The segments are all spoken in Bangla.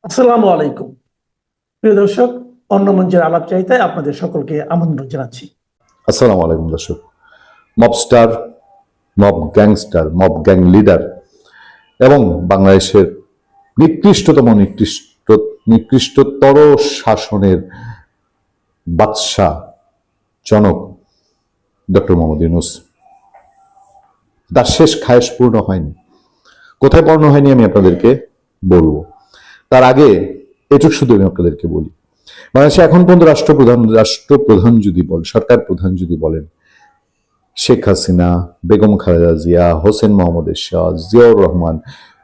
আসসালামু আলাইকুম। প্রিয় দর্শক, অন্য মঞ্চের আলাপ চাইতে আপনাদের সকলকে আমন্ত্রণ জানাচ্ছি। আসসালামু আলাইকুম দর্শক। Mobster, mob gangster, mob gang leader এবং বাংলাদেশের নিকৃষ্টতর শাসনের বাদশাহ জনক ডক্টর মোহাম্মদ ইউনূস, তার শেষ খায়েশ পূর্ণ হয়নি। কোথায় পূর্ণ হয়নি আমি আপনাদেরকে বলবো। তার আগে এটুকু শুধু আমি আপনাদেরকে বলি, বাংলাদেশে এখন পর্যন্ত রাষ্ট্রপ্রধান যদি বলেন, সরকার প্রধান যদি বলেন, শেখ হাসিনা, বেগম খালেদা জিয়া, হোসেন মোহাম্মদ এরশাদ, জিয়াউর রহমান,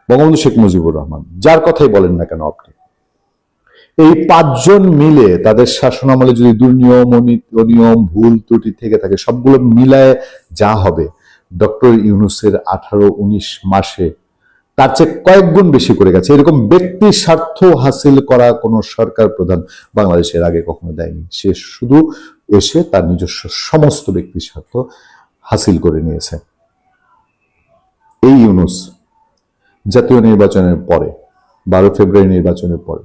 বঙ্গবন্ধু শেখ মুজিবুর রহমান, যার কথাই বলেন না কেন আপনি, এই পাঁচজন মিলে তাদের শাসনামলে যদি দুর্নিয়ম, অনিয়ম, ভুল ত্রুটি থেকে থাকে, সবগুলো মিলায় যা হবে, ডক্টর ইউনূসের 18-19 মাসে তার চেয়ে কয়েক গুণ বেশি করে গেছে। এরকম ব্যক্তি স্বার্থ হাসিল করা কোন সরকার প্রধান বাংলাদেশের আগে কখনো দেয়নি। সে শুধু এসে তার নিজস্ব সমস্ত ব্যক্তি স্বার্থ হাসিল করে নিয়েছে। এই ইউনূস জাতীয় নির্বাচনের পরে, 12 ফেব্রুয়ারি নির্বাচনের পরে,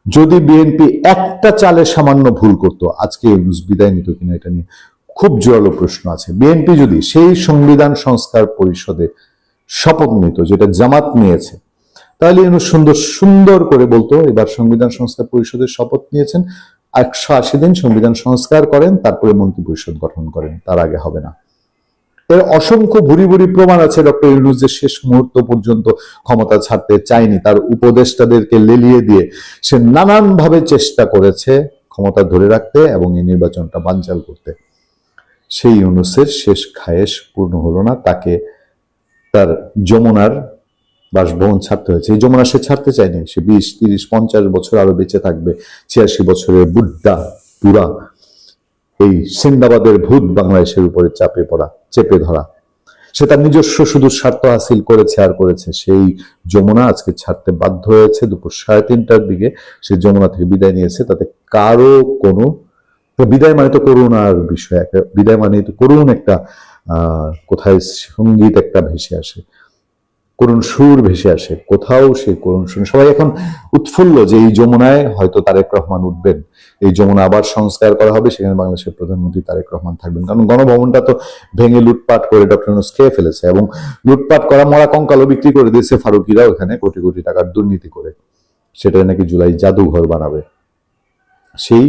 যদি বিএনপি একটা চালে সামান্য ভুল করত, আজকে ইউনূস বিদায় নিত কিনা এটা নিয়ে খুব জোরালো প্রশ্ন আছে। বিএনপি যদি সেই সংবিধান সংস্কার পরিষদে শপথ নিত যেটা জামাত নিয়েছে, তাহলে ইউনূস সুন্দর সুন্দর করে বলতো, এবার সংবিধান সংস্কার পরিষদের শপথ নিয়েছেন, 180 দিন সংবিধান সংস্কার করেন, তারপরে মন্ত্রী পরিষদ গঠন করেন, তার আগে হবে না। এর অসংখ্য ভুরি ভুরি প্রমাণ আছে। ডক্টর ইউনূস যে শেষ মুহূর্ত পর্যন্ত ক্ষমতা ছাড়তে চায়নি, তার উপদেষ্টাদেরকে লেলিয়ে দিয়ে সে নানানভাবে চেষ্টা করেছে ক্ষমতা ধরে রাখতে এবং এই নির্বাচনটা বানচাল করতে। সেই ইউনূসের শেষ খায়েশ পূর্ণ হলো না, তাকে তার যমুনার বাসভবন ছাড়তে হয়েছে। এই যমুনা সে ছাড়তে চায়নি। সে 20, 30, 50 বছর আরো বেঁচে থাকবে। 86 বছরের বুদ্ধা পুরা এই সিন্দাবাদের ভূত বাংলাদেশের উপরে চেপে ধরা, সে তার নিজস্ব শুধু স্বার্থ হাসিল করেছে আর করেছে। সেই যমুনা আজকে ছাড়তে বাধ্য হয়েছে। দুপুর 3:30টার দিকে সে যমুনা থেকে বিদায় নিয়েছে। তাতে কারো কোনো, বিদায় মানে তো করুণার বিষয়, বিদায় মানে তো করুণ একটা কোথায় সঙ্গীত একটা ভেসে আসে, করুণ সুর ভেসে আসে, কোথাও সেই করুণ সুর। সবাই এখন উৎফুল্ল যে এই যমুনায় হয়তো তারেক রহমান উঠবেন, এই যমুনা আবার সংস্কার করা হবে, সেখানে বাংলাদেশের প্রধানমন্ত্রী তারেক রহমান থাকবেন। কারণ গণভবনটা তো ভেঙে লুটপাট করে ডক্টর ইউনূস খেয়ে ফেলেছে এবং লুটপাট করা মরা কঙ্কালও বিক্রি করে দিয়েছে ফারুকিরাও এখানে কোটি কোটি টাকার দুর্নীতি করে। সেটা নাকি জুলাই জাদুঘর বানাবে। সেই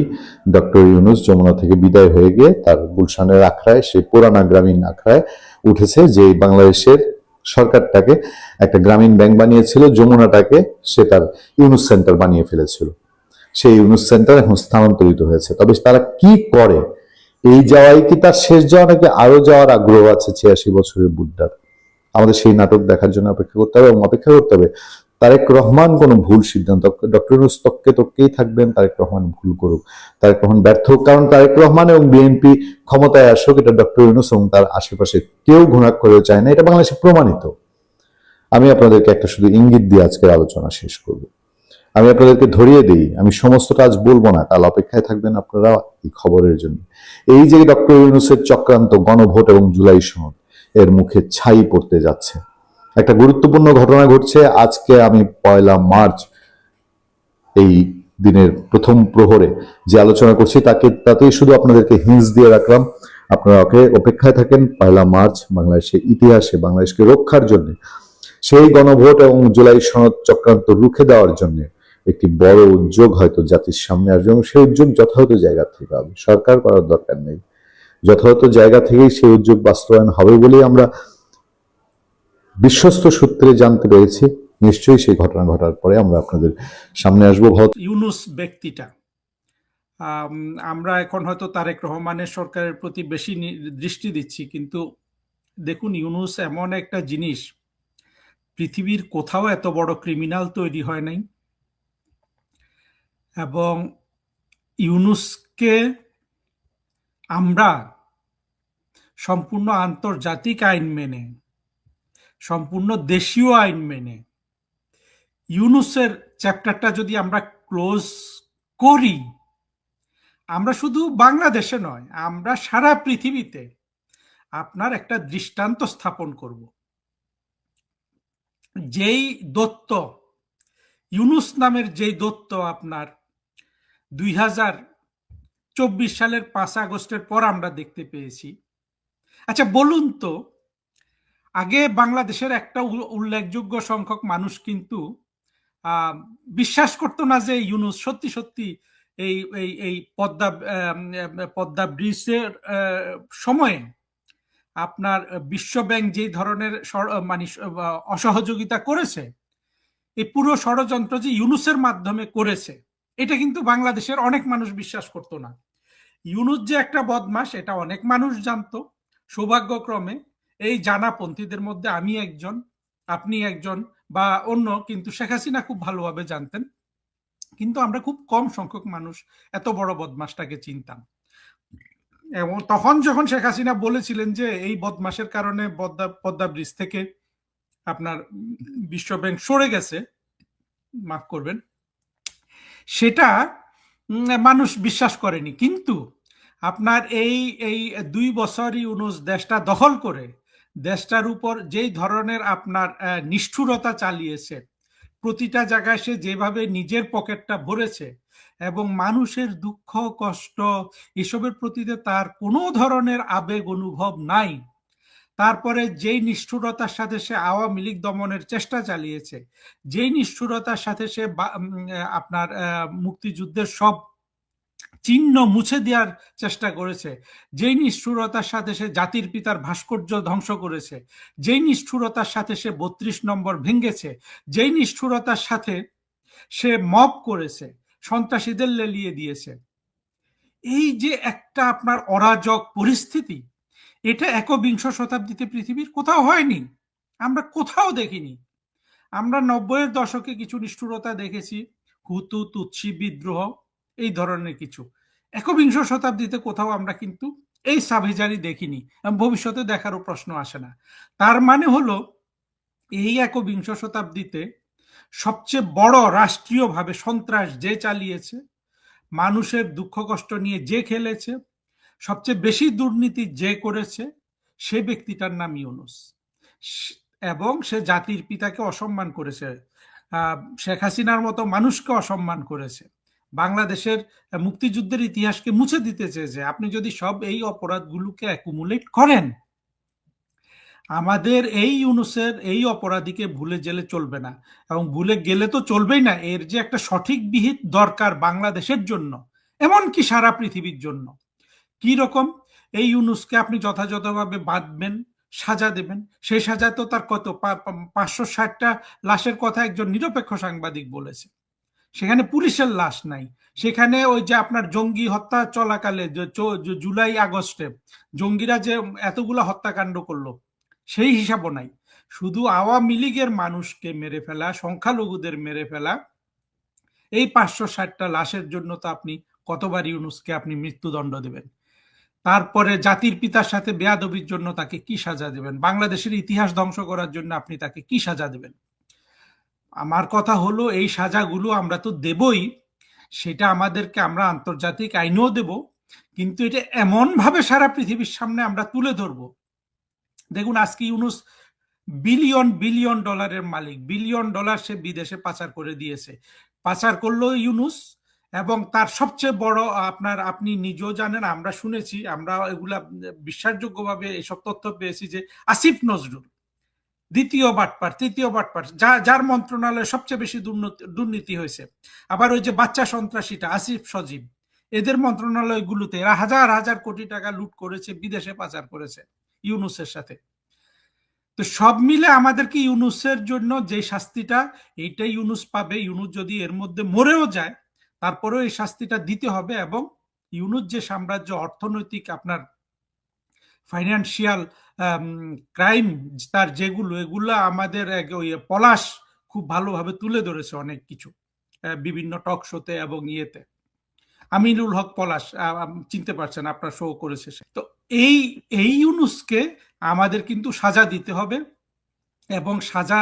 ডক্টর ইউনূস যমুনা থেকে বিদায় হয়ে গিয়ে তার গুলশানের আখড়ায়, সেই পুরানা গ্রামীণ আখড়ায় উঠেছে, যে বাংলাদেশের সরকারটাকে একটা গ্রামীণ ব্যাংক বানিয়েছিল, যমুনাটাকে সে তার ইউনূস সেন্টার বানিয়ে ফেলেছিল। সেই ইউনূস সেন্টার এখন স্থানান্তরিত হয়েছে। তবে তারা কি করে, এই যাওয়াই কি তার শেষ যাওয়া, নাকি আরো যাওয়ার আগ্রহ আছে 86 বছরের বুদ্ধার? আমাদের সেই নাটক দেখার জন্য অপেক্ষা করতে হবে এবং অপেক্ষা করতে হবে তারেক রহমান কোনো ভুল সিদ্ধান্ত, ডক্টর ইউনূস তককেই থাকবেন, তারেক রহমান ভুল করুক, তারেক রহমান ব্যর্থ হোক। কারণ তারেক রহমান এবং বিএনপি ক্ষমতায় আসুক, এটা ডক্টর ইউনূস এবং তার আশেপাশে কেউ ঘুণাক করেও চায় না, এটা বাংলাদেশে প্রমাণিত। আমি আপনাদেরকে একটা শুধু ইঙ্গিত দিয়ে আজকের আলোচনা শেষ করব। আমি আপনাদেরকে ধরিয়ে দিই, আমি সমস্তটা আজ বলবো না, কাল অপেক্ষায় থাকবেন আপনারা এই খবরের জন্য। এই যে ডক্টর ইউনূসের চক্রান্ত, গণভোট এবং জুলাই সনদ, এর মুখে ছাই পড়তে যাচ্ছে। একটা গুরুত্বপূর্ণ ঘটনা ঘটছে আজকে। আমি 1 মার্চ এই দিনের প্রথম প্রহরে যে আলোচনা করছি, তাতেই শুধু আপনাদেরকে হিন্স দিয়ে রাখলাম। আপনারা অপেক্ষায় থাকেন। 1 মার্চ বাংলাদেশের ইতিহাসে, বাংলাদেশকে রক্ষার জন্য, সেই গণভোট এবং জুলাই সনদ চক্রান্ত রুখে দেওয়ার জন্য একটি বড় উদ্যোগ হয়তো জাতির সামনে আসবে এবং সেই উদ্যোগ যথাযথ জায়গা থেকে হবে। সরকার করার দরকার নেই, যথাযথ জায়গা থেকেই সেই উদ্যোগ বাস্তবায়ন হবে বলেই আমরা বিশ্বস্ত সূত্রে জানতে পেরেছি। নিশ্চয়ই সেই ঘটনা ঘটার পরে আমরা আপনাদের সামনে আসবো। ইউনূস ব্যক্তিটা, আমরা এখন হয়তো তারেক রহমানের সরকারের প্রতি বেশি দৃষ্টি দিচ্ছি, কিন্তু দেখুন, ইউনূস এমন একটা জিনিস, পৃথিবীর কোথাও এত বড় ক্রিমিনাল তৈরি হয় নাই এবং ইউনূসকে আমরা সম্পূর্ণ আন্তর্জাতিক আইন মেনে, সম্পূর্ণ দেশীয় আইন মেনে ইউনূসের চ্যাপ্টারটা যদি আমরা ক্লোজ করি, আমরা শুধু বাংলাদেশে নয়, আমরা সারা পৃথিবীতে আপনার একটা দৃষ্টান্ত স্থাপন করব। যেই দত্ত ইউনুস নামের যেই দৈত্য আপনার 2024 সালের 5 আগস্টের পর আমরা দেখতে পেয়েছি। আচ্ছা বলুন তো, আগে বাংলাদেশের একটা উল্লেখযোগ্য সংখ্যক মানুষ কিন্তু বিশ্বাস করতো না যে ইউনুস সত্যি সত্যি এই এই এই পদ্মা ব্রিজের সময়ে আপনার বিশ্বব্যাংক যে ধরনের মানে অসহযোগিতা করেছে, এই পুরো ষড়যন্ত্র যে ইউনুসের মাধ্যমে করেছে, এটা কিন্তু বাংলাদেশের অনেক মানুষ বিশ্বাস করতো না। ইউনুস যে একটা বদমাশ এটা অনেক মানুষ জানতো। সৌভাগ্যক্রমে এই জানাপন্থীদের মধ্যে আমি একজন, আপনি একজন বা অন্য, কিন্তু শেখ হাসিনা খুব ভালোভাবে জানতেন। কিন্তু আমরা খুব কম সংখ্যক মানুষ এত বড় বদমাশটাকে চিনতাম। এবং তখন যখন শেখ হাসিনা বলেছিলেন যে এই বদমাশের কারণে পদ্মা ব্রিজ থেকে আপনার বিশ্বব্যাংক সরে গেছে, মাফ করবেন, সেটা মানুষ বিশ্বাস করেনি। কিন্তু আপনার এই 2 বছরই ইউনুস দেশটা দখল করে দেশটার উপর যেই ধরনের আপনার নিষ্ঠুরতা চালিয়েছে, প্রতিটা জায়গায় সে যেভাবে নিজের পকেটটা ভরেছে এবং মানুষের দুঃখ কষ্ট এসবের প্রতিতে তার কোনো ধরনের আবেগ অনুভব নাই। তারপরে যেই নিষ্ঠুরতার সাথে সে আওয়ামী লীগ দমনের চেষ্টা চালিয়েছে, যেই নিষ্ঠুরতার সাথে সে আপনার মুক্তিযুদ্ধের সব চিহ্ন মুছে দেওয়ার চেষ্টা করেছে, যেই নিষ্ঠুরতার সাথে সে জাতির পিতার ভাস্কর্য ধ্বংস করেছে, যেই নিষ্ঠুরতার সাথে সে 32 নম্বর ভেঙেছে, যেই নিষ্ঠুরতার সাথে সে মব করেছে, সন্ত্রাসীদের লেলিয়ে দিয়েছে, এই যে একটা আপনার অরাজক পরিস্থিতি, এটা একবিংশ শতাব্দীতে পৃথিবীর কোথাও হয়নি, আমরা কোথাও দেখিনি। আমরা 90-এর দশকে কিছু নিষ্ঠুরতা দেখেছি, হুতু তুৎসি বিদ্রোহ, এই ধরনের কিছু। একবিংশ শতাব্দীতে কোথাও আমরা কিন্তু এই সাভেজারি দেখিনি, ভবিষ্যতে দেখারও প্রশ্ন আসে না। তার মানে হলো এই একবিংশ শতাব্দীতে সবচেয়ে বড় রাষ্ট্রীয়ভাবে সন্ত্রাস যে চালিয়েছে, মানুষের দুঃখ কষ্ট নিয়ে যে খেলেছে, সবচেয়ে বেশি দুর্নীতি যে করেছে, সে ব্যক্তিটার নাম ইউনুস। এবং সে জাতির পিতাকে অসম্মান করেছে, শেখ হাসিনার মতো মানুষকে অসম্মান করেছে, বাংলাদেশের মুক্তিযুদ্ধের ইতিহাসকে মুছে দিতে চেয়েছে। আপনি যদি সব এই অপরাধগুলোকে অ্যাকুমুলেট করেন, আমাদের এই ইউনুসের এই অপরাধীকে ভুলে গেলে চলবে না, এবং ভুলে গেলে তো চলবেই না, এর যে একটা সঠিক বিহিত দরকার বাংলাদেশের জন্য, এমনকি সারা পৃথিবীর জন্য। কি রকম? এই ইউনুসকে আপনি যথাযথভাবে বাঁধবেন, সাজা দেবেন। সেই সাজা তো তার কত 560টা লাশের কথা একজন নিরপেক্ষ সাংবাদিক বলেছে। সেখানে পুলিশের লাশ নাই, সেখানে ওই যে আপনার জঙ্গি হত্যা চলাকালে জুলাই আগস্টে জঙ্গিরা যে এতগুলা হত্যাকাণ্ড করলো সেই হিসাবও নাই। শুধু আওয়ামী লীগের মানুষকে মেরে ফেলা, সংখ্যালঘুদের মেরে ফেলা, এই 560টা লাশের জন্য তো আপনি কতবার ইউনুসকে আপনি মৃত্যুদণ্ড দেবেন? তারপরে জাতির পিতার সাথে বেয়াদবির জন্য তাকে কি সাজা দেবেন? বাংলাদেশের ইতিহাস ধ্বংস করার জন্য আপনি তাকে কি সাজা দেবেন? আমার কথা হলো এই সাজাগুলো আমরা তো দেবই, সেটা আমাদেরকে আমরা আন্তর্জাতিক আইনেও দেব, কিন্তু এটা এমন ভাবে সারা পৃথিবীর সামনে আমরা তুলে ধরবো। দেখুন আজকে ইউনুস বিলিয়ন বিলিয়ন ডলারের মালিক, বিলিয়ন ডলার সে বিদেশে পাচার করে দিয়েছে। পাচার করলো ইউনুস, এবং তার সবচেয়ে বড় আপনি নিজেও জানেন, আমরা শুনেছি, আমরা এগুলা বিশ্বাসযোগ্যভাবে এসব তথ্য পেয়েছি যে আসিফ নজরুল দ্বিতীয় বাটপার, তৃতীয় বাটপার, যার মন্ত্রণালয়ে সবচেয়ে বেশি দুর্নীতি হয়েছে। আবার ওই যে বাচ্চা সন্ত্রাসীটা আসিফ সজীব, এদের মন্ত্রণালয়গুলোতে এরা হাজার হাজার কোটি টাকা লুট করেছে, বিদেশে পাচার করেছে ইউনুসের সাথে। তো সব মিলে আমাদেরকে ইউনুসের জন্য যে শাস্তিটা, এইটাই ইউনুস পাবে। ইউনুস যদি এর মধ্যে মরেও যায়, তারপরেও এই শাস্তিটা দিতে হবে। এবং ইউনুস যে সাম্রাজ্য, অর্থনৈতিক আপনার ফাইন্যান্সিয়াল ক্রাইম তার যেগুলো, এগুলো আমাদের ওই পলাশ খুব ভালোভাবে তুলে ধরেছে অনেক কিছু বিভিন্ন টক শোতে এবং ইয়েতে। আমিনুল হক পলাশ, চিনতে পারছেন, আপনার শো করেছে। তো এই ইউনুসকে আমাদের কিন্তু সাজা দিতে হবে, এবং সাজা,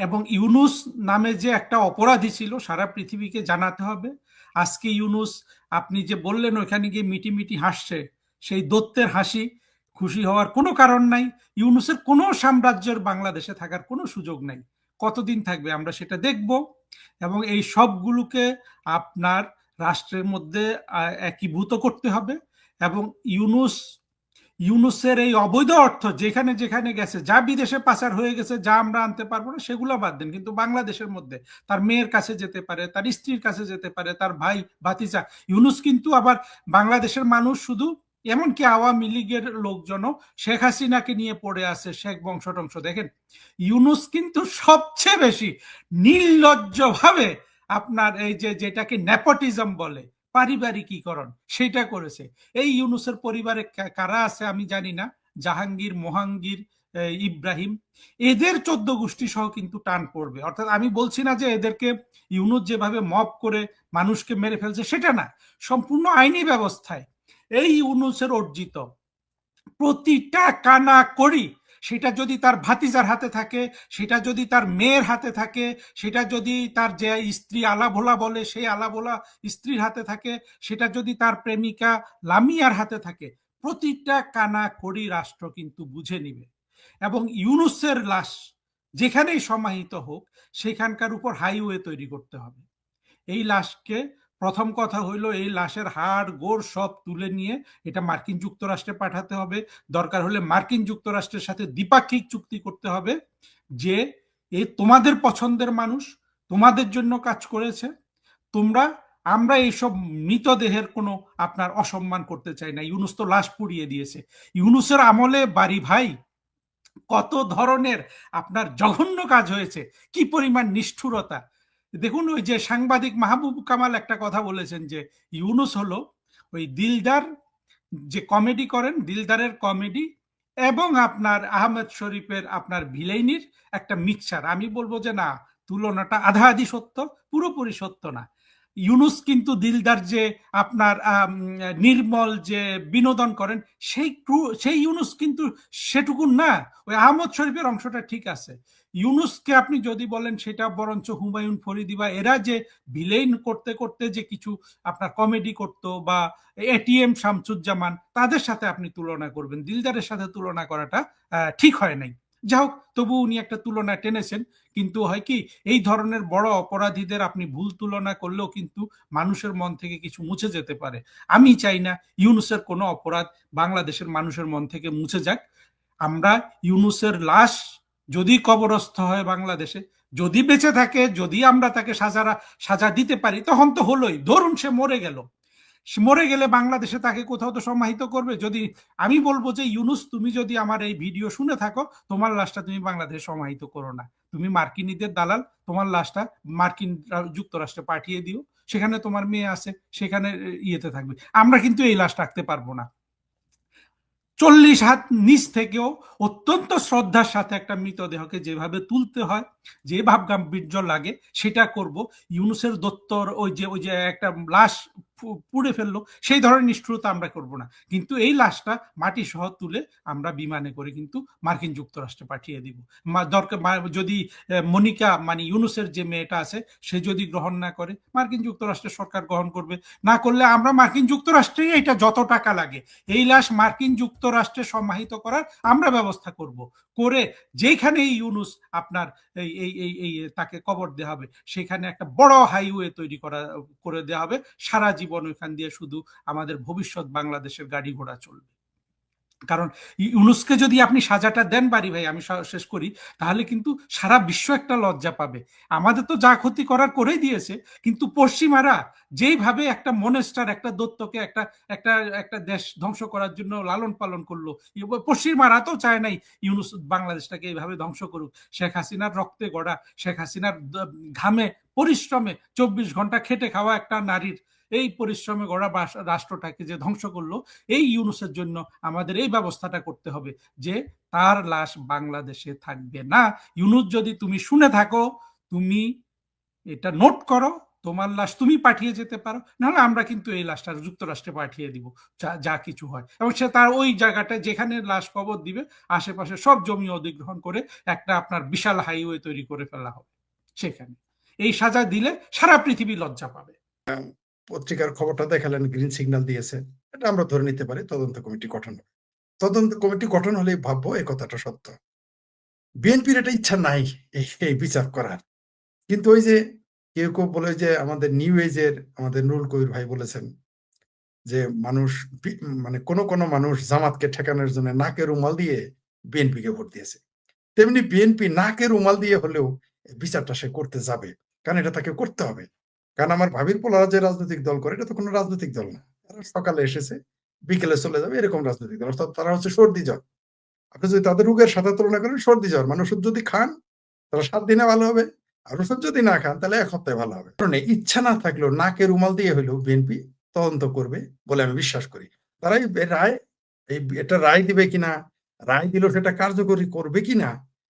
এবং ইউনুস নামে যে একটা অপরাধী ছিল সারা পৃথিবীকে জানাতে হবে। আজকে ইউনুস, আপনি যে বললেন ওইখানে গিয়ে মিটি মিটি হাসছে, সেই দত্তের হাসি, খুশি হওয়ার কোনো কারণ নাই। ইউনুসের কোনো সাম্রাজ্যের বাংলাদেশে থাকার কোনো সুযোগ নাই। কতদিন থাকবে আমরা সেটা দেখব। এবং এই সবগুলোকে আপনার রাষ্ট্রের মধ্যে একীভূত করতে হবে। এবং ইউনুসের এই অবৈধ অর্থ যেখানে যেখানে গেছে, যা বিদেশে পাচার হয়ে গেছে, যা আমরা আনতে পারবো না সেগুলো বাদ দেন, কিন্তু বাংলাদেশের মধ্যে তার মেয়ের কাছে যেতে পারে, তার স্ত্রীর কাছে যেতে পারে, তার ভাই ভাতিজা। ইউনুস কিন্তু আবার বাংলাদেশের মানুষ শুধু, এমনকি আওয়ামী লীগের লোকজনও শেখ হাসিনাকে নিয়ে পড়ে আছে, শেখ বংশ টংশ। দেখেন, ইউনুস কিন্তু সবচেয়ে বেশি নির্লজ্জভাবে আপনার এই যে যেটাকে নেপোটিজম বলে, পারিবারিকীকরণ, সেটা করেছে। এই ইউনুসের পরিবারে কারা আছে আমি জানি না, জাহাঙ্গীর, মোহাঙ্গীর, ইব্রাহিম, এদের 14 গোষ্ঠী সহ কিন্তু টান পড়বে। অর্থাৎ আমি বলছি না যে এদেরকে ইউনুস যেভাবে মব করে মানুষকে মেরে ফেলছে সেটা না, সম্পূর্ণ আইনি ব্যবস্থায় এই ইউনুসের অর্জিত প্রতিটা কানা করি, সেটা যদি তার ভাতিজার হাতে থাকে, সেটা যদি তার মেয়ের হাতে থাকে, সেটা যদি তার যে স্ত্রী আলাভোলা বলে সেই আলাভোলা স্ত্রীর হাতে থাকে, সেটা যদি তার প্রেমিকা লামিয়ার হাতে থাকে, প্রতিটা কানা করি রাষ্ট্র কিন্তু বুঝে নিবে। এবং ইউনুসের লাশ যেখানেই সমাহিত হোক সেখানকার উপর হাইওয়ে তৈরি করতে হবে। এই লাশকে, প্রথম কথা হইল এই লাশের হাড় গোড় সব তুলে নিয়ে এটা মার্কিন যুক্তরাষ্ট্রে পাঠাতে হবে। দরকার হলে মার্কিন যুক্তরাষ্ট্রের সাথে দ্বিপাক্ষিক চুক্তি করতে হবে যে এই তোমাদের পছন্দের মানুষ তোমাদের জন্য কাজ করেছে, তোমরা, আমরা এইসব মৃতদেহের কোনো আপনার অসম্মান করতে চাই না। ইউনুস তো লাশ পুড়িয়ে দিয়েছে। ইউনুসের আমলে বাড়ি ভাই কত ধরনের আপনার জঘন্য কাজ হয়েছে, কি পরিমাণ নিষ্ঠুরতা। দেখুন, ওই যে সাংবাদিক মাহবুব কামাল একটা কথা বলেছেন যে ইউনুস হলো ওই দিলদার যে কমেডি করেন, দিলদারের কমেডি এবং আপনার আহমেদ শরীফের আপনার ভিলেইনির একটা মিক্সচার। আমি বলবো যে না, তুলনাটা আধা আধি সত্য, পুরোপুরি সত্য না। ইউনুস কিন্তু দিলদার যে আপনার নির্মল যে বিনোদন করেন সেই ইউনুস কিন্তু সেটুকুন না। ওই আহমদ শরীফের অংশটা ঠিক আছে। ইউনুসকে আপনি যদি বলেন সেটা বরঞ্চ হুমায়ুন ফরিদি বা এরা যে ভিলেইন করতে করতে যে কিছু আপনার কমেডি করতো, বা এটিএম শামসুজ্জামান, তাদের সাথে আপনি তুলনা করবেন, দিলদারের সাথে তুলনা করাটা ঠিক হয় নাই। যাই হোক, তবু উনি একটা তুলনা টেনেছেন। কিন্তু হয় কি, এই ধরনের বড় অপরাধীদের আপনি ভুল তুলনা করলেও কিন্তু মানুষের মন থেকে কিছু মুছে যেতে পারে। আমি চাই না ইউনুসের কোনো অপরাধ বাংলাদেশের মানুষের মন থেকে মুছে যাক। আমরা ইউনুসের লাশ যদি কবরস্থ হয় বাংলাদেশে, যদি বেঁচে থাকে, যদি আমরা তাকে সাজা দিতে পারি, তখন তো হলোই। ধরুন সে মরে গেল, মরে গেলে বাংলাদেশে তাকে কোথাও তো সমাহিত করবে। যদি আমি বলবো যে ইউনুস, তুমি যদি আমার এই ভিডিও শুনে থাকো, তোমার লাশটা তুমি বাংলাদেশে সমাহিত করো না, তুমি মার্কিনীদের দালাল, তোমার লাশটা মার্কিন যুক্তরাষ্ট্রে পাঠিয়ে দিও, সেখানে তোমার মেয়ে আছে, সেখানে ইয়েতে থাকবে। আমরা কিন্তু এই লাশ রাখতে পারবো না। 40 হাত নিচ থেকেও অত্যন্ত শ্রদ্ধার সাথে একটা মৃতদেহকে যেভাবে তুলতে হয়, যে ভাবগাম্ভীর্য লাগে, সেটা করব। ইউনুসের দত্তর ওই যে একটা লাশ পুড়ে ফেললো, সেই ধরনের নিষ্ঠুরতা আমরা করব না। কিন্তু এই লাশটা মাটি সহ তুলে আমরা বিমানে করে কিন্তু মার্কিন যুক্তরাষ্ট্রে পাঠিয়ে দিব। দরকার যদি মনিকা মানে ইউনুসের যে মেয়েটা আছে সে যদি গ্রহণ না করে, মার্কিন যুক্তরাষ্ট্রের সরকার গ্রহণ করবে। না করলে আমরা মার্কিন যুক্তরাষ্ট্রে, এটা যত টাকা লাগে এই লাশ মার্কিন যুক্তরাষ্ট্রে সমাহিত করার আমরা ব্যবস্থা করব। করে যেখানে ইউনুস আপনার এই তাকে কবর দেওয়া হবে, সেখানে একটা বড় হাইওয়ে তৈরি করে দেওয়া হবে। সারা জীবন ওইখান দিয়ে শুধু আমাদের ভবিষ্যৎ বাংলাদেশের গাড়ি ঘোড়া চলবে। কারণ ইউনুসকে যদি আপনি সাজাটা দেন বাড়ি ভাই, আমি শেষ করি, তাহলে কিন্তু সারা বিশ্ব একটা লজ্জা পাবে। আমাদের তো যা ক্ষতি করার করেই দিয়েছে, কিন্তু পশ্চিমারা যেইভাবে একটা মনেস্টার, একটা দত্তকে একটা একটা একটা দেশ ধ্বংস করার জন্য লালন পালন করলো, পশ্চিমারা তো চায় নাই ইউনুস বাংলাদেশটাকে এইভাবে ধ্বংস করুক। শেখ হাসিনার রক্তে গড়া, শেখ হাসিনার ঘামে পরিশ্রমে 24 ঘন্টা খেটে খাওয়া একটা নারীর এই পরিশ্রমে গড়া রাষ্ট্রটাকে যে ধ্বংস করলো, এই ইউনুসের জন্য আমাদের এই ব্যবস্থাটা করতে হবে যে তার লাশ বাংলাদেশে থাকবে না। ইউনুস, যদি তুমি শুনে থাকো, তুমি এটা নোট করো, তোমার লাশ তুমি পাঠিয়ে যেতে পারো, নাহলে আমরা কিন্তু এই লাশটা যুক্তরাষ্ট্রে পাঠিয়ে দিব, যা কিছু হয়। এবং সে তার ওই জায়গাটায় যেখানে লাশ কবর দিবে, আশেপাশে সব জমি অধিগ্রহণ করে একটা আপনার বিশাল হাইওয়ে তৈরি করে ফেলা হবে সেখানে। এই সাজা দিলে সারা পৃথিবী লজ্জা পাবে। পত্রিকার খবরটা দেখালেন, গ্রিন সিগন্যাল দিয়েছে, এটা আমরা ধরে নিতে পারি তদন্ত কমিটি গঠন। তদন্ত কমিটি গঠন হলেই ভাববো এই কথাটা সত্য। বিএনপির এটা ইচ্ছা নাই এই বিচার করার, কিন্তু ওই যে কেউ কেউ বলে যে আমাদের নিউ এজের আমাদের নুরুল কবির ভাই বলেছেন যে মানুষ মানে কোন মানুষ জামাতকে ঠেকানোর জন্য নাকে রুমাল দিয়ে বিএনপিকে ভোট দিয়েছে, তেমনি বিএনপি নাকে রুমাল দিয়ে হলেও এই বিচারটা সে করতে যাবে, কারণ এটা তাকে করতে হবে। কারণ আমার ভাবির পোলারা যে রাজনৈতিক দল করে এটা তো কোনো রাজনৈতিক দল না, তারা সকালে এসেছে বিকেলে চলে যাবে এরকম রাজনৈতিক দল, অর্থাৎ তারা হচ্ছে সর্দি জ্বর। আপনি যদি তাদের রোগের সাথে তুলনা করেন সর্দি জ্বর, মানে ওষুধ যদি খান তাহলে 7 দিনে ভালো হবে, আর ওষুধ যদি না খান তাহলে 1 সপ্তাহে ভালো হবে। কারণ ইচ্ছা না থাকলেও নাকে রুমাল দিয়ে হলেও বিএনপি তদন্ত করবে বলে আমি বিশ্বাস করি। তারাই রায় এটা রায় দিবে কিনা, রায় দিলেও সেটা কার্যকরী করবে কিনা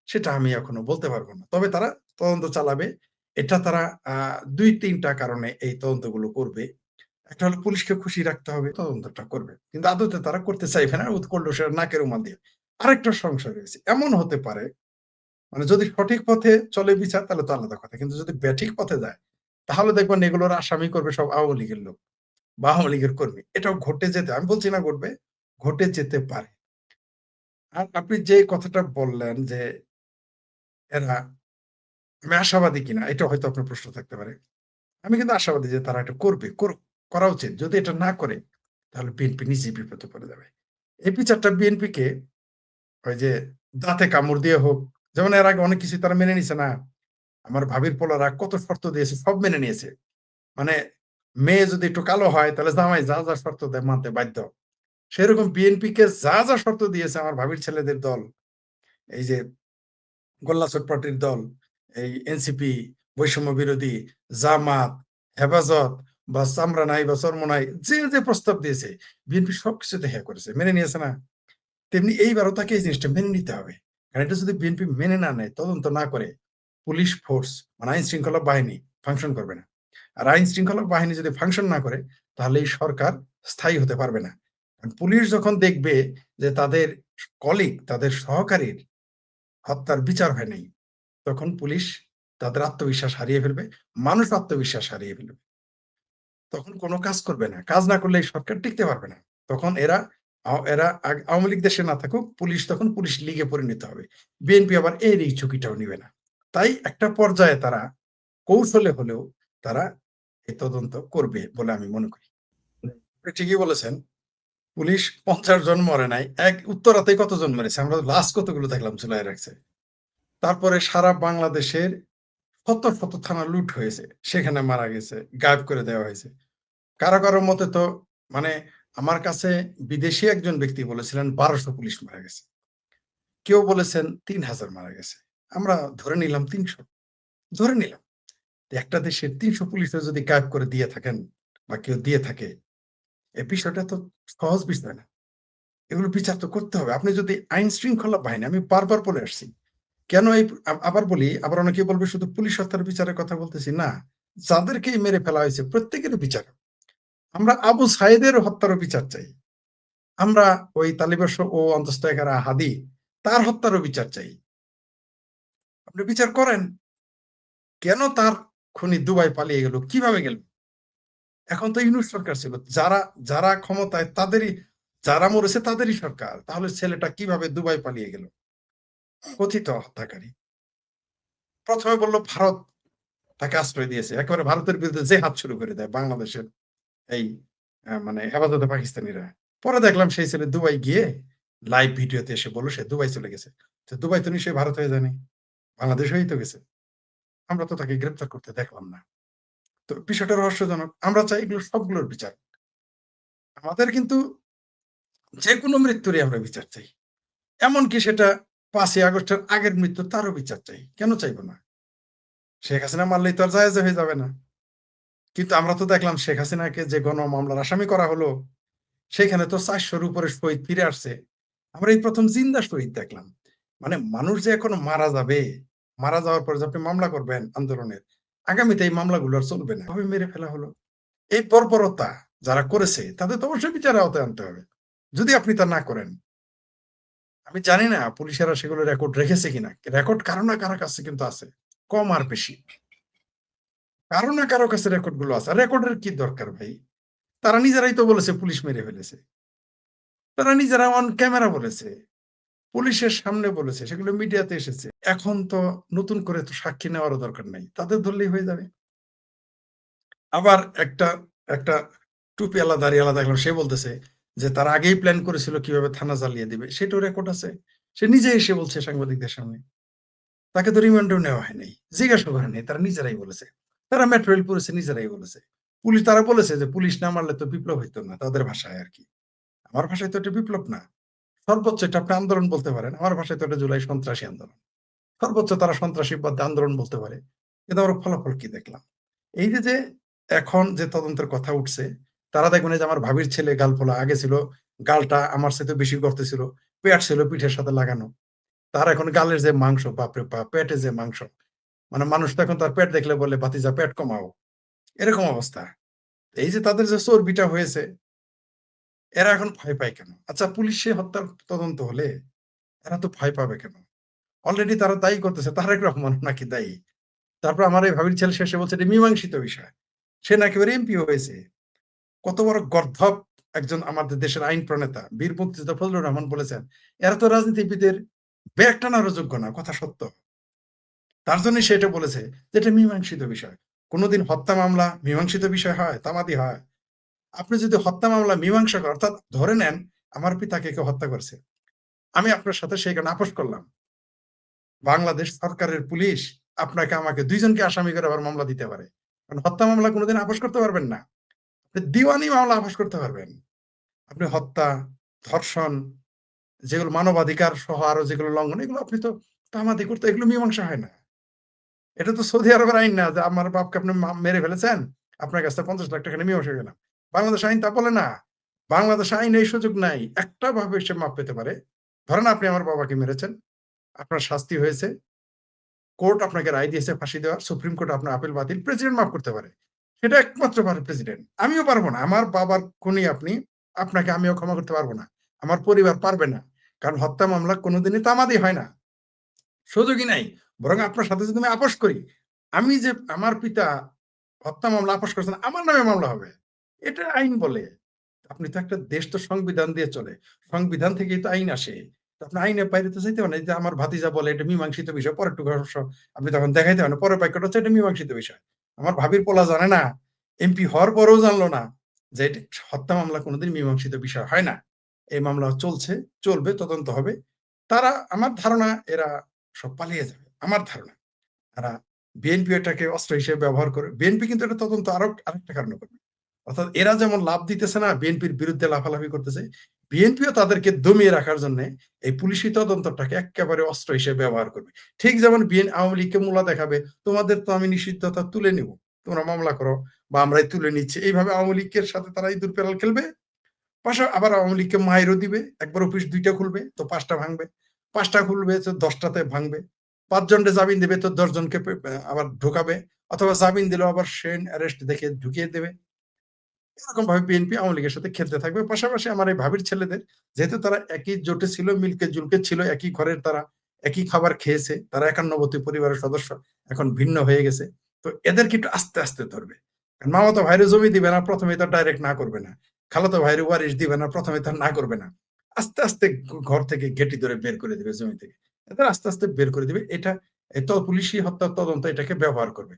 সেটা আমি এখনো বলতে পারবো না। তবে তারা তদন্ত চালাবে। এটা তারা ২-৩টা কারণে এই তদন্তগুলো করবে। একটা হলো পুলিশকে খুশি রাখতে হবে, তদন্তটা করবে। কিন্তু আদতে তারা করতে চাইবে না, করলেও সেটা নাকের রুমাল দিয়ে। আরেকটা সংশয় রয়েছে। এমন হতে পারে মানে যদি সঠিক পথে চলে বিচার তাহলে তো আলাদা কথা। কিন্তু যদি বেঠিক পথে যায় তাহলে দেখবেন এগুলোর আসামি করবে সব আওয়ামী লীগের লোক বা আওয়ামী লীগের কর্মী। এটাও ঘটে যেতে, আমি বলছি না ঘটবে, ঘটে যেতে পারে। আর আপনি যে কথাটা বললেন যে এরা, আমি আশাবাদী কিনা এটা হয়তো আপনার প্রশ্ন থাকতে পারে। আমি কিন্তু আশাবাদী যে তারা এটা করবে, করা উচিত। যদি এটা না করে তাহলে বিএনপি নিজেই বিপদে পড়ে যাবে। এই বিচারটা বিএনপিকে ওই যে দাঁতে কামড় দিয়ে হোক, যেমন এর আগে অনেক কিছু তারা মেনে নিছে না। আমার ভাবির পোলারা কত শর্ত দিয়েছে সব মেনে নিয়েছে। মানে মেয়ে যদি একটু কালো হয় তাহলে জামাই যা যা শর্ত দেয় মানতে বাধ্য। সেরকম বিএনপি কে যা যা শর্ত দিয়েছে আমার ভাবির ছেলেদের দল, এই যে গোল্লা পার্টির দল, এই এনসিপি, বৈষম্য বিরোধী, জামাত, হেফাজত বা চামড়া নাই বা চর্ম নাই, যে যে প্রস্তাব দিয়েছে বিএনপি সবকিছুতে হ্যাঁ করেছে, মেনে নিয়েছে না। তেমনি এইবারও তাকে এই জিনিসটা মেনে নিতে হবে। কারণ এটা যদি বিএনপি মেনে না নেয়, তদন্ত না করে, পুলিশ ফোর্স মানে আইন শৃঙ্খলা বাহিনী ফাংশন করবে না। আর আইন শৃঙ্খলা বাহিনী যদি ফাংশন না করে তাহলে এই সরকার স্থায়ী হতে পারবে না। পুলিশ যখন দেখবে যে তাদের কলিগ, তাদের সহকারীর হত্যার বিচার হয় নাই, তখন পুলিশ তাদের আত্মবিশ্বাস হারিয়ে ফেলবে, মানুষ আত্মবিশ্বাস হারিয়ে ফেলবে। তখন কোনো কাজ করবে না। কাজ না করলে এই সরকার টিকতে পারবে না। তখন এরা আওয়ামী লীগ দেশে না থাকুক, পুলিশ তখন পুলিশ লীগে পরিণত হবে। বিএনপি আবার এর এই ঝুঁকিটাও নিবে না। তাই একটা পর্যায়ে তারা কৌশলে হলেও তারা এই তদন্ত করবে বলে আমি মনে করি। আপনি ঠিকই বলেছেন। পুলিশ ৫০ জন মরে নাই। উত্তরাতেই কতজন মরেছে? আমরা লাস্ট কতগুলো দেখলাম ঝুলায় রাখছে। তারপরে সারা বাংলাদেশের শত শত থানা লুট হয়েছে, সেখানে মারা গেছে, গায়েব করে দেওয়া হয়েছে। কারো কারো মতে তো মানে আমার কাছে বিদেশি একজন ব্যক্তি বলেছিলেন ১২০০ পুলিশ মারা গেছে, কেউ বলেছেন ৩০০০ মারা গেছে। আমরা ধরে নিলাম ৩০০, ধরে নিলাম। একটা দেশের ৩০০ পুলিশও যদি গায়েব করে দিয়ে থাকেন বা কেউ দিয়ে থাকে, এই বিষয়টা তো সহজ বিষয় না। এগুলো বিচার তো করতে হবে। আপনি যদি আইন শৃঙ্খলা বাহিনী, আমি বারবার বলে আসছি, কেন এই আবার বলি, আবার অনেকে বলবে শুধু পুলিশ হত্যার বিচারের কথা বলতেছি না, যাদেরকেই মেরে ফেলা হয়েছে প্রত্যেকের বিচার। আমরা আবু সাইদের হত্যারও বিচার চাই। আমরা ওই তালিবাস ও অন্তঃস্থকারা হাদি তার হত্যারও বিচার চাই। আপনি বিচার করেন, কেন তার খুনি দুবাই পালিয়ে গেল, কিভাবে গেল? এখন তো ইউনূস সরকার ছিল, যারা যারা ক্ষমতায় তাদেরই, যারা মরেছে তাদেরই সরকার, তাহলে ছেলেটা কিভাবে দুবাই পালিয়ে গেল? কথিত হত্যাকারী প্রথমে বলল ভারত তাকে আশ্রয় দিয়েছে, একেবারে ভারতের বিরুদ্ধে যে হাত শুরু করে দেয় বাংলাদেশের এই মানে হেফাজতে পাকিস্তানিরা। পরে দেখলাম সেই ছেলে দুবাই গিয়ে লাইভ ভিডিওতে এসে বলল সে দুবাই চলে গেছে। তো দুবাই তো নিশ্চয়ই ভারত হয়ে যায়নি, বাংলাদেশ হয়েই তো গেছে। আমরা তো তাকে গ্রেপ্তার করতে দেখলাম না। তো বিষয়টা রহস্যজনক। আমরা চাই এগুলো সবগুলোর বিচার। আমাদের কিন্তু যেকোনো মৃত্যুরই আমরা বিচার চাই। এমনকি সেটা ৫ই আগস্টের আগের মৃত্যু, তারও বিচার চাই। কেন চাইবো না? শেখ হাসিনা মারলেই তো আর জায়েজ হয়ে যাবে না। কিন্তু আমরা তো দেখলাম শেখ হাসিনাকে যে গণ মামলার আসামি করা হলো, সেখানে তো ৪০০-র উপরে শহীদ ফিরে আসছে। আমরা এই প্রথম জিন্দা শহীদ দেখলাম। মানে মানুষ যে এখন মারা যাবে, মারা যাওয়ার পরে যে আপনি মামলা করবেন আন্দোলনের, আগামীতে এই মামলাগুলো আর চলবে না। ভাবে মেরে ফেলা হলো। এই বর্বরতা যারা করেছে তাদের তো অবশ্যই বিচারের আওতায় আনতে হবে। যদি আপনি তা না করেন, আমি জানি না পুলিশেরা সেগুলো রেকর্ড রেখেছে কিনা। রেকর্ড কারো না কারো কাছে কিন্তু আছে, কম আর বেশি। কারো না কারো কাছে রেকর্ড গুলো আছে। রেকর্ডের কি দরকার ভাই? তারা নিজেরাই তো বলেছে পুলিশ মেরে ফেলেছে। তারা নিজেরা অন ক্যামেরা বলেছে, পুলিশের সামনে বলেছে, সেগুলো মিডিয়াতে এসেছে। এখন তো নতুন করে তো সাক্ষী নেওয়ারও দরকার নাই, তাদের ধরলেই হয়ে যাবে। আবার একটা একটা টুপিওয়ালা দাড়িওয়ালা দেখলাম, সে বলতেছে যে তারা আগেই প্ল্যান করেছিল কিভাবে থানা জ্বালিয়ে দিবে, সেটাও রেকর্ড আছে। সে নিজে এসে বলছে সাংবাদিকদের সামনে। তাকে তো রিমান্ডেও নেওয়া হয় নাই, জিজ্ঞাসা করে নাই, তারা নিজেরাই বলেছে। তারা মেট্রো রেল পুলিশে নিজেরাই বলেছে। পুলিশ তারা বলেছে যে পুলিশ না মারলে তো বিপ্লব হইতো না, তাদের ভাষায় আর কি। আমার ভাষায় তো এটা বিপ্লব না, সর্বোচ্চ এটা আপনি আন্দোলন বলতে পারেন। আমার ভাষায় তো এটা জুলাই সন্ত্রাসী আন্দোলন, সর্বোচ্চ তারা সন্ত্রাসীবাদ আন্দোলন বলতে পারে। কিন্তু আমরা ফলাফল কি দেখলাম? এই যে এখন যে তদন্তের কথা উঠছে, তারা দেখবেন এই যে আমার ভাবির ছেলে গালফোলা, আগে ছিল গালটা আমার চাইতে বেশি গর্ত ছিল, পেট ছিল পিঠের সাথে লাগানো। তার এখন গালের যে মাংস, বাপরে বাপ, পেটে যে মাংস, মানে মানুষ তো এখন তার পেট দেখলে বলে ভাতিজা পেট কমাও, এরকম অবস্থা। এই যে তাদের যে চর্বিটা হয়েছে, এরা এখন ভয় পায় কেন? আচ্ছা, পুলিশে হত্যার তদন্ত হলে এরা তো ভয় পাবে কেন? অলরেডি তারা দায়ী করতেছে তারেক রহমান নাকি দায়ী। তারপর আমার এই ভাবির ছেলে শেষে বলছে এটা মীমাংসিত বিষয়, সে নাকি এবার এমপি হয়েছে। কত বড় গর্ধব একজন আমাদের দেশের আইন প্রণেতা বীর মুক্তিযোদ্ধা ফজলুর রহমান বলেছেন, এরা তো রাজনীতিবিদের ব্যাগ টানারও যোগ্য না, কথা সত্য। তার জন্য সে এটা বলেছে যে এটা মীমাংসিত বিষয়। কোনোদিন হত্যা মামলা মীমাংসিত বিষয় হয়? তামাদি হয়? আপনি যদি হত্যা মামলা মীমাংসা করেন, অর্থাৎ ধরে নেন আমার পিতাকে কেউ হত্যা করেছে, আমি আপনার সাথে সেখানে আপোষ করলাম, বাংলাদেশ সরকারের পুলিশ আপনাকে আমাকে দুইজনকে আসামি করে আবার মামলা দিতে পারে। কারণ হত্যা মামলা কোনোদিন আপোষ করতে পারবেন না, দিওয়ানি মামলা আপোষ করতে পারবেন। আপনি হত্যা, ধর্ষণ, যেগুলো মানবাধিকার সহ আরো যেগুলো লঙ্ঘন, এগুলো আপনি তো তামাদি করতে, এগুলো মীমাংসা হয় না। এটা তো সৌদি আরবের আইন না যে আমার বাপকে আপনি মেরে ফেলেছেন, আপনার কাছে 50 লাখ টাকা নিয়ে মীমাংসা গেলাম। বাংলাদেশ আইন তা বলে না। বাংলাদেশ আইন এই সুযোগ নাই, একটা ভাবে সে মাপ পেতে পারে। ধরেন আপনি আমার বাবাকে মেরেছেন, আপনার শাস্তি হয়েছে, কোর্ট আপনাকে রায় দিয়েছে ফাঁসি দেওয়ার, সুপ্রিম কোর্ট আপনার আপিল বাতিল, প্রেসিডেন্ট মাফ করতে পারে। সেটা একমাত্র পারে প্রেসিডেন্ট, আমিও পারবো না। আমার বাবার খুনি আপনি, আপনাকে আমিও ক্ষমা করতে পারবো না, আমার পরিবার পারবে না। কারণ হত্যা মামলা কোনোদিনই তামাদি হয় না, সুযোগই নাই। বরং আপনার সাথে যদি আমি আপোষ করি, আমি যে আমার পিতা হত্যা মামলা আপোষ করছেন, আমার নামে মামলা হবে, এটা আইন বলে। আপনি তো একটা দেশ তো সংবিধান দিয়ে চলে, সংবিধান থেকেই তো আইন আসে। তো আপনি আইনের বাইরে তো যাইতে পারেন। এই যে আমার ভাতিজা বলে এটা মীমাংসিত বিষয়, পরের টুকু অবশ্য আপনি তখন দেখাইতে পারেন, পরের বাক্যটা হচ্ছে এটা মীমাংসিত বিষয়। আমার ভাবির পোলা জানে না, এমপি হওয়ার পরেও জানলো না যে এটা হত্যা মামলা কোনোদিন মীমাংসিত বিষয় হয় না। এই মামলা চলছে, চলবে, তদন্ত হবে। তারা, আমার ধারণা এরা সব পালিয়ে যাবে, আমার ধারণা। তারা বিএনপি এটাকে অস্ত্র হিসেবে ব্যবহার করে, বিএনপি কিন্তু এটা তদন্ত আরেকটা কারণে করবে। অর্থাৎ এরা যেমন লাভ দিতেছে না, বিএনপির বিরুদ্ধে লাফালাফি করতেছে, বিএনপিও তাদেরকে দমিয়ে রাখার জন্য এই পুলিশি তদন্তটাকে একেবারে অস্ত্র হিসেবে ব্যবহার করবে। ঠিক যেমন আওয়ামী লীগকে মূলা দেখাবে, তোমাদের তো আমি নিষিদ্ধতা তুলে নিব, তোমরা মামলা করো, বা আমরাই তুলে নিচ্ছি, এইভাবে আওয়ামী লীগের সাথে তারা ইঁদুর পেরাল খেলবে। পাশা আবার আওয়ামী লীগকে মাইরও দিবে, একবার অফিস 2টা খুলবে তো 5টা ভাঙবে, 5টা খুলবে তো 10টাতে ভাঙবে, 5 জনকে জামিন দেবে তো 10 জনকে আবার ঢোকাবে, অথবা জামিন দিলেও আবার শেন অ্যারেস্ট দেখে ঢুকিয়ে দেবে। এরকম ভাবে বিএনপি আওয়ামী লীগের সাথে খেলতে থাকবে। পাশাপাশি আমার এই ভাবির ছেলেদের, যেহেতু তারা একই জোটে ছিল, মিলকে জুলকে ছিল, একই ঘরের, তারা একই খাবার খেয়েছে, তারা একান্নবর্তী পরিবারের সদস্য, এখন ভিন্ন হয়ে গেছে। তো এদেরকে একটু আস্তে আস্তে ধরবে। মামাতো ভাইরে জমি দিবে না, প্রথমে তার ডাইরেক্ট না করবে না। খালাতো ভাইরে ওয়ারিশ দিবে না, প্রথমে তার না করবে না। আস্তে আস্তে ঘর থেকে গেটি ধরে বের করে দিবে, জমি থেকে এদের আস্তে আস্তে বের করে দিবে। এটা তো পুলিশি হত্যা তদন্ত এটাকে ব্যবহার করবে।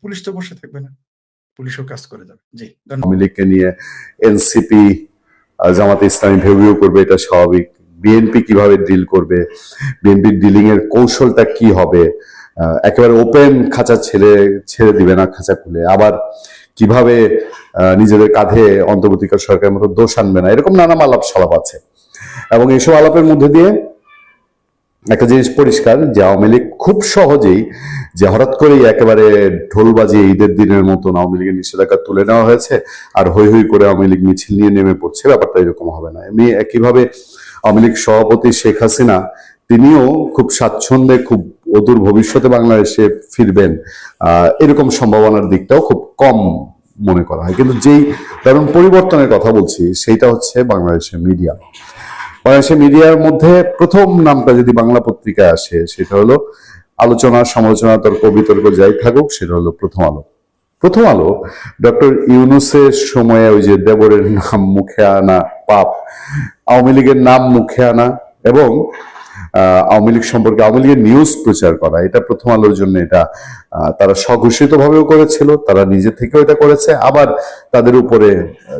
পুলিশ তো বসে থাকবে না, পুলিশও কাজ করে যাবে। জি, ধন্যবাদ। আওয়ামী লীগকে নিয়ে এনসিপি, জামাতে ইসলামী ভেবেও করবে, এটা স্বাভাবিক। বিএনপি কিভাবে ডিল করবে, বিএনপির ডিলিং এর কৌশলটা কি হবে, একেবারে ওপেন খাঁচা ছেড়ে দিবে না খাঁচা খুলে, আবার কিভাবে নিজেদের কাঁধে অন্তর্বর্তীকালীন সরকারের মতো দোষ আনবে না, এরকম নানা আলাপ সালাপ আছে। এবং এইসব আলাপের মধ্যে দিয়ে একটা জিনিস পরিষ্কার যে আওয়ামী লীগ খুব সহজেই, যে হঠাৎ করেই একেবারে ঢোল বাজিয়ে ঈদের দিনের মতন আওয়ামী লীগের নিষেধাজ্ঞা তুলে নেওয়া হয়েছে আর হৈ হৈ করে আওয়ামী লীগ মিছিল নিয়ে নেমে পড়ছে, ব্যাপারটা এরকম হবে না। এমনি একইভাবে আওয়ামী লীগ সভাপতি শেখ হাসিনা, তিনিও খুব স্বাচ্ছন্দ্যে, খুব অদূর ভবিষ্যতে বাংলাদেশে ফিরবেন, এরকম সম্ভাবনার দিকটাও খুব কম মনে করা হয়। কিন্তু যেই দারুণ পরিবর্তনের কথা বলছি, সেইটা হচ্ছে বাংলাদেশের মিডিয়া। বাংলাদেশের মিডিয়ার মধ্যে প্রথম নামটা যদি বাংলা পত্রিকায় আসে, সেটা হলো আলোচনা, সমালোচনা, তর্ক বিতর্ক যাই থাকুক, সেটা হলো প্রথম আলো। প্রথম আলো ডক্টর ইউনূসের সময়ে ওই যে দেবরের নাম মুখে আনা পাপ, আওয়ামী লীগের নাম মুখে আনা এবং আওয়ামী লীগ সম্পর্কে আওয়ামী লীগের নিউজ প্রচার করা, এটা প্রথম আলোর জন্য এটা তারা স্বঘোষিত ভাবেও করেছিল, তারা নিজে থেকেও এটা করেছে। আবার তাদের উপরে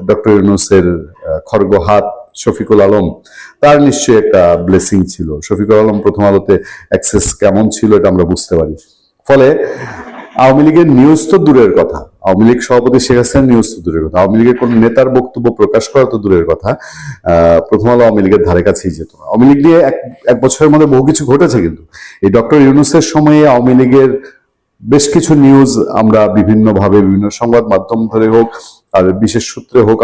ডক্টর ইউনূসের খড়গ হাত শফিকুল আলম, তার নিশ্চয়ই একটা ব্লেসিং ছিল। শফিকুল আলম প্রথম আলোতে অ্যাক্সেস কেমন ছিল এটা আমরা বুঝতে পারি। ফলে আওয়ামী লীগের নিউজ তো দূরের কথা, আওয়ামী লীগ সভাপতি শেখ হাসিনার নিউজ তো দূরের কথা, আওয়ামী লীগের কোন নেতার বক্তব্য প্রকাশ করা তো দূরের কথা, প্রথম আলো আওয়ামী লীগের ধারে কাছেই যেত না। আওয়ামী লীগ নিয়ে এক বছরের মধ্যে বহু কিছু ঘটেছে, কিন্তু এই ডক্টর ইউনূসের সময়ে আওয়ামী লীগের বেশ কিছু নিউজ আমরা বিভিন্নভাবে বিভিন্ন সংবাদ মাধ্যম ধরে হোক আর বিশেষ সূত্রে হোক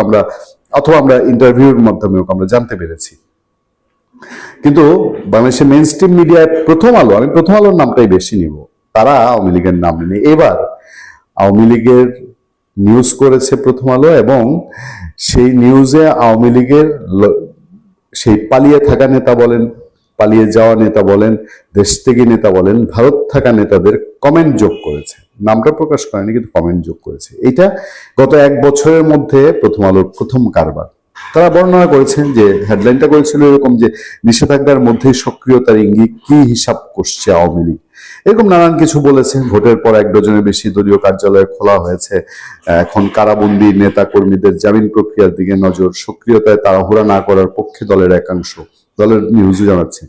অথবা আমরা ইন্টারভিউর মাধ্যমে হোক আমরা জানতে পেরেছি। কিন্তু বাংলাদেশের মেইন স্ট্রিম মিডিয়ায় আমি প্রথম আলোর নামটাই বেশি নিব, তারা আওয়ামী লীগের নাম নেই। এবার আওয়ামী লীগের নিউজ করেছে প্রথম আলো, এবং সেই নিউজে আওয়ামী লীগের সেই পালিয়ে থাকা নেতা বলেন, পালিয়ে যাওয়া নেতা বলেন, দেশ থেকে নেতা বলেন, ভারত থাকা নেতাদের কমেন্ট যোগ করেছে। নামটা প্রকাশ করেনি, কিন্তু কমেন্ট যোগ করেছে। এটা গত 1 বছরের মধ্যে প্রথম আলোর প্রথম কারবার। তারা বর্ণনা করেছেন যে হেডলাইনটা করেছিল এরকম যে নিষেধাজ্ঞার মধ্যে সক্রিয়তার ইঙ্গিত, কি হিসাব করছে আওয়ামী লীগ, এরকম নানান কিছু বলেছে। ভোটের পর 1 ডজনের বেশি দলীয় কার্যালয় খোলা হয়েছে, এখন কারাবন্দী নেতা কর্মীদের জামিন প্রক্রিয়ার দিকে নজর, সক্রিয়তায় তাড়াহুড়া না করার পক্ষে দলের একাংশ, দলের নিউজও জানাচ্ছে।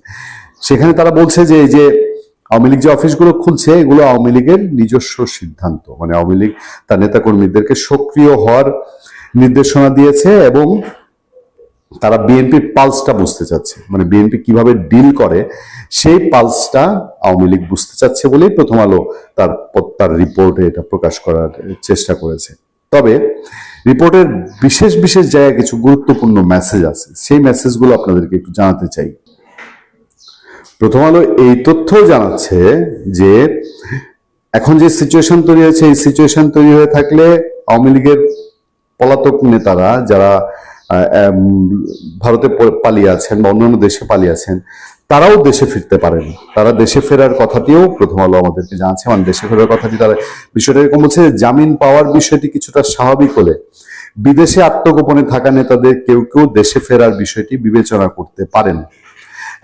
সেখানে তারা বলছে যে এই যে আওয়ামী লীগ যে অফিসগুলো খুলছে এগুলো আওয়ামী লীগের নিজস্ব সিদ্ধান্ত, মানে আওয়ামী লীগ তার নেতা কর্মীদেরকে সক্রিয় হওয়ার নির্দেশনা দিয়েছে, এবং তারা বিএনপির পালসটা বুঝতে চাচ্ছে, মানে বিএনপি কিভাবে ডিল করে সেই পালসটা আওয়ামী লীগ বুঝতে চাচ্ছে বলেই প্রথম আলো তার রিপোর্টে এটা প্রকাশ করার চেষ্টা করেছে। তবে রিপোর্টের বিশেষ বিশেষ জায়গায় কিছু গুরুত্বপূর্ণ মেসেজ আছে, সেই মেসেজগুলো আপনাদেরকে একটু জানাতে চাই। প্রথম আলো এই তথ্য জানাচ্ছে যে এখন যে সিচুয়েশন তৈরি হয়েছে, এই সিচুয়েশন তৈরি হয়ে থাকলে আওয়ামী লীগের পলাতক নেতারা যারা ভারতে পালিয়ে আছেন বা অন্যান্য দেশে পালিয়ে আছেন, তারাও দেশে ফিরতে পারেন। তারা দেশে ফেরার কথাটিও প্রথম আলো আমাদেরকে জানাচ্ছে, মানে দেশে ফেরার কথাটি তারা বিষয়টা এরকম বলছে যে জামিন পাওয়ার বিষয়টি কিছুটা স্বাভাবিক হলে বিদেশে আত্মগোপনে থাকা নেতাদের কেউ কেউ দেশে ফেরার বিষয়টি বিবেচনা করতে পারেন।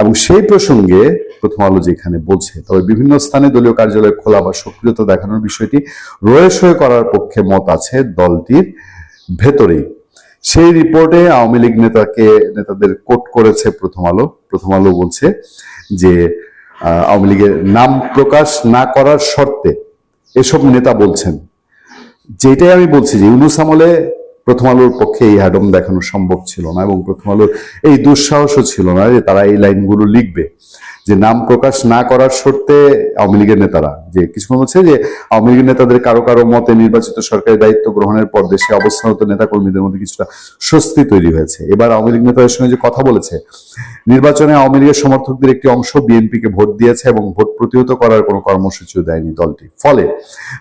এবং সেই প্রসঙ্গে প্রথম আলো যেখানে বলছে, তবে বিভিন্ন স্থানে দলীয় কার্যালয় খোলা বা সক্রিয়তা দেখানোর বিষয়টি রয়েসই করার পক্ষে মত আছে দলটির ভেতরেই। সেই রিপোর্টে আওয়ামী লীগ নেতাদের কোট করেছে প্রথম আলো বলছে যে আওয়ামী লীগের নাম প্রকাশ না করার শর্তে এসব নেতা বলছেন, যেটাই আমি বলছি যে ইউনূস আমলে প্রথম আলোর পক্ষে এই হ্যাডম দেখানো সম্ভব ছিল না, এবং প্রথম আলোর এই দুঃসাহসও ছিল না যে তারা এই লাইনগুলো লিখবে যে নাম প্রকাশ না করার শর্তে আওয়ামী লীগের নেতারা, যে কিছুক্ষণ হচ্ছে যে আওয়ামী লীগের নেতাদের কারো কারো মতে নির্বাচিত সরকারি দায়িত্ব গ্রহণের পর দেশে অবস্থানরত নেতা কর্মীদের মধ্যে কিছুটা স্বস্তি তৈরি হয়েছে। এবার আওয়ামী লীগ নেতাদের সঙ্গে যে কথা বলেছে, নির্বাচনে আওয়ামী লীগের সমর্থকদের একটি অংশ বিএনপিকে ভোট দিয়েছে এবং ভোট প্রতিহত করার কোনো কর্মসূচিও দেয়নি দলটি। ফলে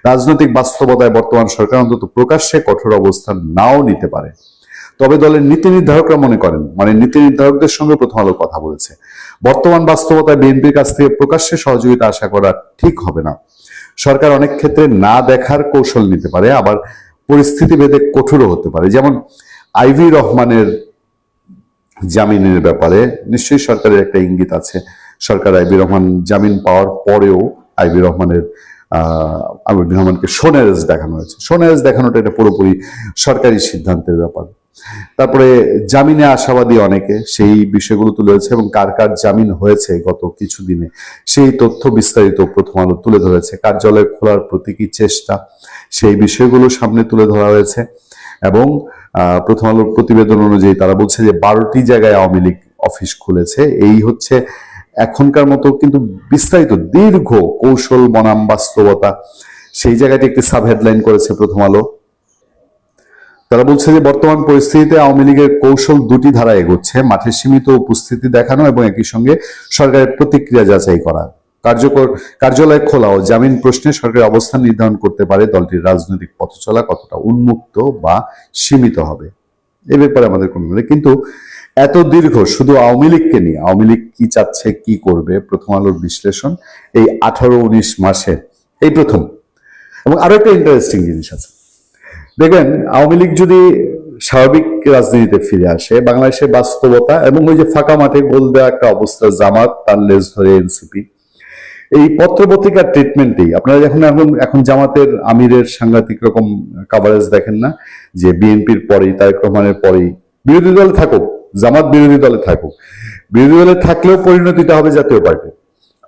রাজনৈতিক বাস্তবতায় বর্তমান সরকার অন্তত প্রকাশ্যে কঠোর অবস্থান নাও নিতে পারে। তবে দলের নীতি নির্ধারকরা মনে করেন, মানে নীতি নির্ধারকদের সঙ্গে প্রথম আলো কথা বলেছে, বর্তমান বাস্তবতায় বিএনপির কাছ থেকে প্রকাশ্যে সহযোগিতা আশা করা ঠিক হবে না। সরকার অনেক ক্ষেত্রে না দেখার কৌশল নিতে পারে, আবার পরিস্থিতি ভেদে কঠোরও হতে পারে। যেমন আইভি রহমানের জামিনের ব্যাপারে নিশ্চয়ই সরকারের একটা ইঙ্গিত আছে। সরকার আইভি রহমান জামিন পাওয়ার পরেও আইভি রহমানকে সোনারেজ দেখানো হয়েছে। সোনারেজ দেখানোটা এটা পুরোপুরি সরকারি সিদ্ধান্তের ব্যাপার। তারপরে জামিনে আশাবাদী অনেকে, সেই বিষয়গুলো তুলে ধরেছে, এবং কার কার জামিন হয়েছে গত কিছুদিনে সেই তথ্য বিস্তারিত প্রথম আলো তুলে ধরেছে। কার্যালয় খোলার প্রতীকী চেষ্টা, সেই বিষয়গুলো সামনে তুলে ধরা হয়েছে। এবং প্রথম আলোর প্রতিবেদন অনুযায়ী তারা বলছে যে 12টি জায়গায় আওয়ামী লীগ অফিস খুলেছে। এই হচ্ছে এখনকার মতো কিন্তু বিস্তারিত দীর্ঘ কৌশল বনাম বাস্তবতা, সেই জায়গাটি একটি সাব হেডলাইন করেছে প্রথম আলো। তারা বলছে যে বর্তমান পরিস্থিতিতে আওয়ামী লীগের কৌশল দুটি ধারা এগোচ্ছে, মাঠে সীমিত উপস্থিতি দেখানো এবং একই সঙ্গে সরকারের প্রতিক্রিয়া যাচাই করা। কার্যালয় খোলা ও জামিন প্রশ্নে সরকারের অবস্থান নির্ধারণ করতে পারে দলটির রাজনৈতিক পথচলা কতটা উন্মুক্ত বা সীমিত হবে, এ ব্যাপারে আমাদের কোনো কিন্তু এত দীর্ঘ শুধু আওয়ামী লীগকে নিয়ে, আওয়ামী লীগ কি চাচ্ছে কি করবে, প্রথম আলোর বিশ্লেষণ এই 18-19 মাসে এই প্রথম। এবং আরো একটা ইন্টারেস্টিং জিনিস আছে, দেখবেন আওয়ামী লীগ যদি স্বাভাবিক রাজনীতিতে ফিরে আসে, বাংলাদেশের বাস্তবতা এবং ওই যে ফাঁকা মাঠে গোল দেওয়া একটা অবস্থা, জামাত তার লেজ ধরে এনসিপি, এই পত্রপত্রিকার ট্রিটমেন্টেই আপনারা যখন এখন জামাতের আমিরের সাংঘাতিক রকম কাভারেজ দেখেন না, যে বিএনপির পরেই, তারেক রহমানের পরেই, বিরোধী দলে থাকুক, জামাত বিরোধী দলে থাকুক, বিরোধী দলে থাকলেও পরিণতিটা হবে জাতীয় পার্টি।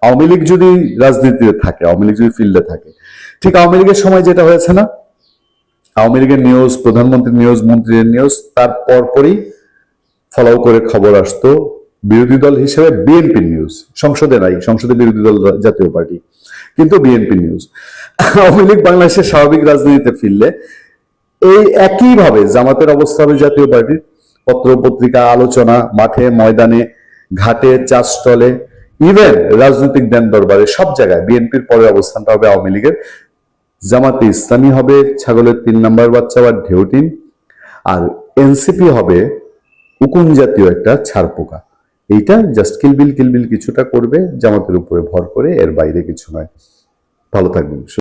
আওয়ামী লীগ যদি রাজনীতিতে থাকে, আওয়ামী লীগ যদি ফিল্ডে থাকে, ঠিক আওয়ামী লীগের সময় যেটা হয়েছে না, আওয়ামী লীগের নিউজ, প্রধানমন্ত্রীর নিউজ, মন্ত্রীর নিউজ, তার পরপরই ফলো করে খবর আসতো বিরোধী দল হিসেবে বিএনপি নিউজ। সংসদে নাই, সংসদে বিরোধী দল জাতীয় পার্টি, কিন্তু বিএনপি নিউজ। আওয়ামী লীগ বাংলাদেশের স্বাভাবিক রাজনীতিতে ফিরলে এই একইভাবে জামাতের অবস্থা হবে জাতীয় পার্টির। পত্র পত্রিকা, আলোচনা, মাঠে ময়দানে, ঘাটে, চা স্টলে, ইভেন রাজনৈতিক দেন দরবারে, সব জায়গায় বিএনপির পরের অবস্থানটা হবে আওয়ামী লীগের। জামাতে ইসলামী হবে ছাগলের 3 নাম্বার বাচ্চা বা ঢেউটিন, আর এনসিপি হবে উকুন জাতীয় একটা ছারপোকা। এইটা জাস্ট কিলবিল কিছুটা করবে জামাতের উপরে ভর করে, এর বাইরে কিছু নয়। ভালো থাকবেন।